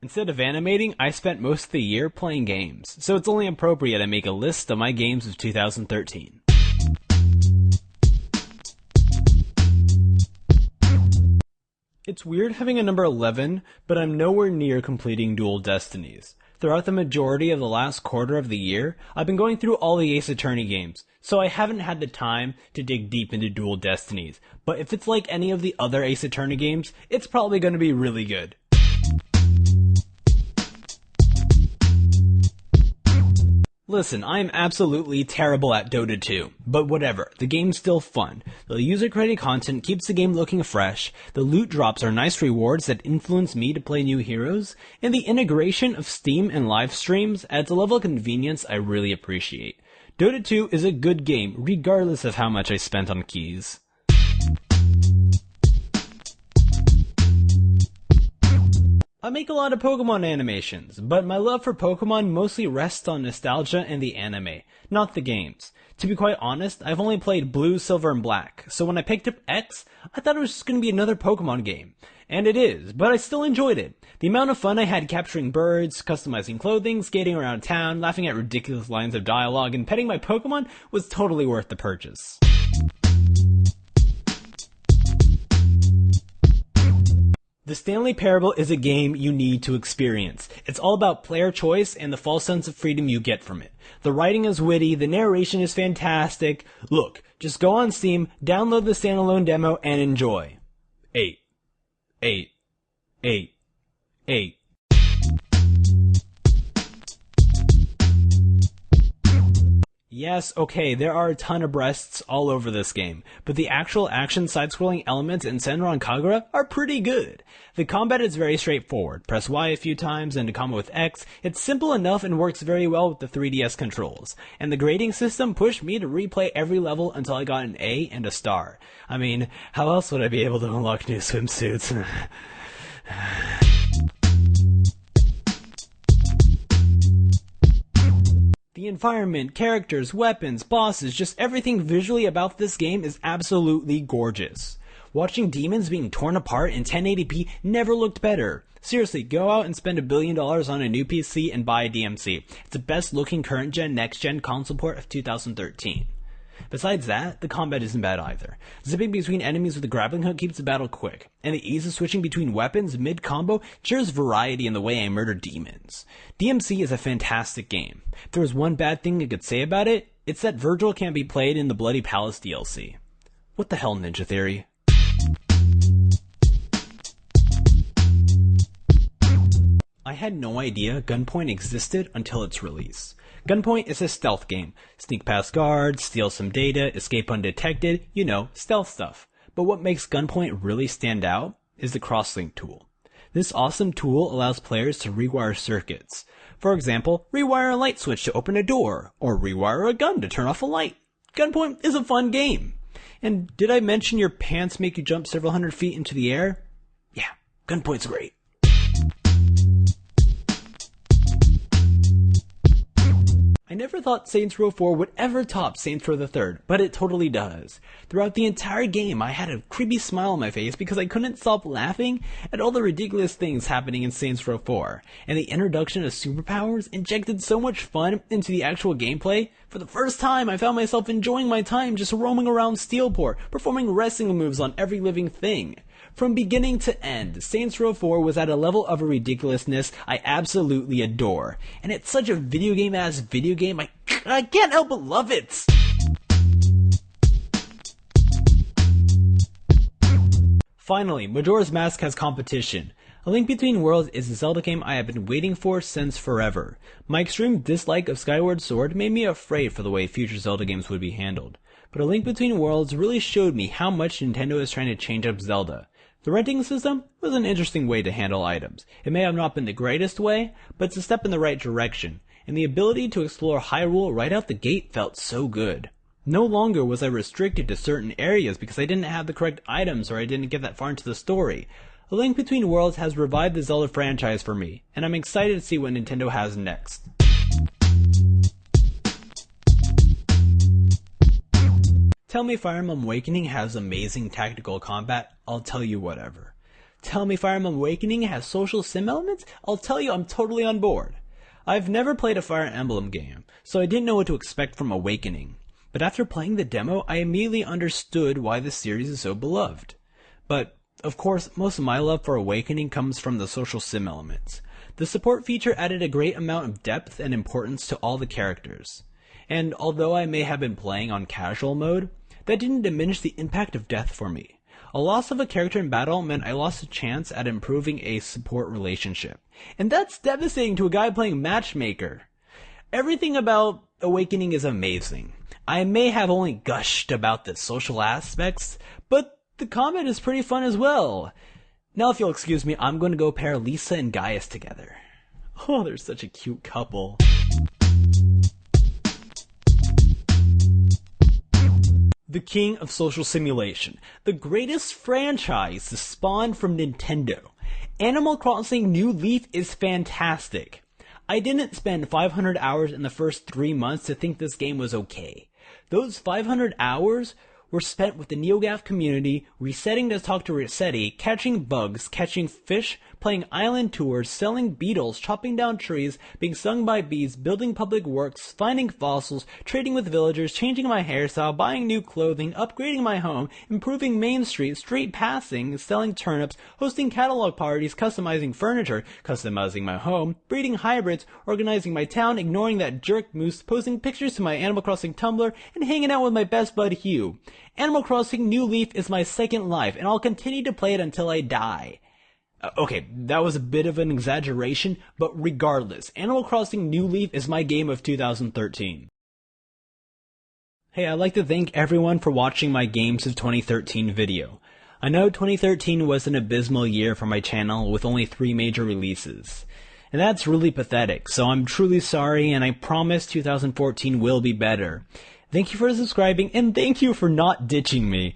Instead of animating, I spent most of the year playing games, so it's only appropriate I make a list of my games of 2013. It's weird having a number 11, but I'm nowhere near completing Dual Destinies. Throughout the majority of the last quarter of the year, I've been going through all the Ace Attorney games, so I haven't had the time to dig deep into Dual Destinies. But if it's like any of the other Ace Attorney games, it's probably going to be really good. Listen, I am absolutely terrible at Dota 2, but whatever, the game's still fun. The user-created content keeps the game looking fresh, the loot drops are nice rewards that influence me to play new heroes, and the integration of Steam and live streams adds a level of convenience I really appreciate. Dota 2 is a good game, regardless of how much I spent on keys. I make a lot of Pokemon animations, but my love for Pokemon mostly rests on nostalgia and the anime, not the games. To be quite honest, I've only played Blue, Silver, and Black, so when I picked up X, I thought it was just going to be another Pokemon game. And it is, but I still enjoyed it. The amount of fun I had capturing birds, customizing clothing, skating around town, laughing at ridiculous lines of dialogue, and petting my Pokemon was totally worth the purchase. The Stanley Parable is a game you need to experience. It's all about player choice and the false sense of freedom you get from it. The writing is witty, the narration is fantastic. Look, just go on Steam, download the standalone demo, and enjoy. 8. 8. 8. 8. Yes, okay, there are a ton of breasts all over this game, but the actual action side-scrolling elements in Senran Kagura are pretty good. The combat is very straightforward. Press Y a few times and to combo with X. It's simple enough and works very well with the 3DS controls. And the grading system pushed me to replay every level until I got an A and a star. I mean, how else would I be able to unlock new swimsuits? The environment, characters, weapons, bosses, just everything visually about this game is absolutely gorgeous. Watching demons being torn apart in 1080p never looked better. Seriously, go out and spend $1 billion on a new PC and buy a DMC. It's the best looking current gen, next gen console port of 2013. Besides that, the combat isn't bad either. Zipping between enemies with a grappling hook keeps the battle quick, and the ease of switching between weapons mid-combo ensures variety in the way I murder demons. DMC is a fantastic game. If there was one bad thing I could say about it, it's that Virgil can't be played in the Bloody Palace DLC. What the hell, Ninja Theory? I had no idea Gunpoint existed until its release. Gunpoint is a stealth game. Sneak past guards, steal some data, escape undetected, you know, stealth stuff. But what makes Gunpoint really stand out is the crosslink tool. This awesome tool allows players to rewire circuits. For example, rewire a light switch to open a door, or rewire a gun to turn off a light. Gunpoint is a fun game. And did I mention your pants make you jump several hundred feet into the air? Yeah, Gunpoint's great. I never thought Saints Row 4 would ever top Saints Row the Third, but it totally does. Throughout the entire game, I had a creepy smile on my face because I couldn't stop laughing at all the ridiculous things happening in Saints Row 4, and the introduction of superpowers injected so much fun into the actual gameplay. For the first time, I found myself enjoying my time just roaming around Steelport, performing wrestling moves on every living thing. From beginning to end, Saints Row 4 was at a level of a ridiculousness I absolutely adore. And it's such a video game-ass video game, I can't help but love it! Finally, Majora's Mask has competition. A Link Between Worlds is a Zelda game I have been waiting for since forever. My extreme dislike of Skyward Sword made me afraid for the way future Zelda games would be handled. But A Link Between Worlds really showed me how much Nintendo is trying to change up Zelda. The renting system was an interesting way to handle items. It may have not been the greatest way, but it's a step in the right direction, and the ability to explore Hyrule right out the gate felt so good. No longer was I restricted to certain areas because I didn't have the correct items or I didn't get that far into the story. A Link Between Worlds has revived the Zelda franchise for me, and I'm excited to see what Nintendo has next. Tell me Fire Emblem Awakening has amazing tactical combat, I'll tell you whatever. tell me Fire Emblem Awakening has social sim elements, I'll tell you I'm totally on board. I've never played a Fire Emblem game, so I didn't know what to expect from Awakening. But after playing the demo, I immediately understood why the series is so beloved. But, of course, most of my love for Awakening comes from the social sim elements. The support feature added a great amount of depth and importance to all the characters. And although I may have been playing on casual mode, that didn't diminish the impact of death for me. A loss of a character in battle meant I lost a chance at improving a support relationship. And that's devastating to a guy playing Matchmaker. Everything about Awakening is amazing. I may have only gushed about the social aspects, but the combat is pretty fun as well. Now if you'll excuse me, I'm going to go pair Lisa and Gaius together. Oh, they're such a cute couple. The king of social simulation, the greatest franchise to spawn from Nintendo. Animal Crossing New Leaf is fantastic. I didn't spend 500 hours in the first 3 months to think this game was okay. Those 500 hours were spent with the NeoGAF community, resetting to talk to Resetti, catching bugs, catching fish, playing island tours, selling beetles, chopping down trees, being stung by bees, building public works, finding fossils, trading with villagers, changing my hairstyle, buying new clothing, upgrading my home, improving Main Street, street passing, selling turnips, hosting catalog parties, customizing furniture, customizing my home, breeding hybrids, organizing my town, ignoring that jerk moose, posting pictures to my Animal Crossing Tumblr, and hanging out with my best bud Hugh. Animal Crossing New Leaf is my second life, and I'll continue to play it until I die. Okay, that was a bit of an exaggeration, but regardless, Animal Crossing New Leaf is my game of 2013. Hey, I'd like to thank everyone for watching my Games of 2013 video. I know 2013 was an abysmal year for my channel with only 3 major releases. And that's really pathetic, so I'm truly sorry, and I promise 2014 will be better. Thank you for subscribing, and thank you for not ditching me.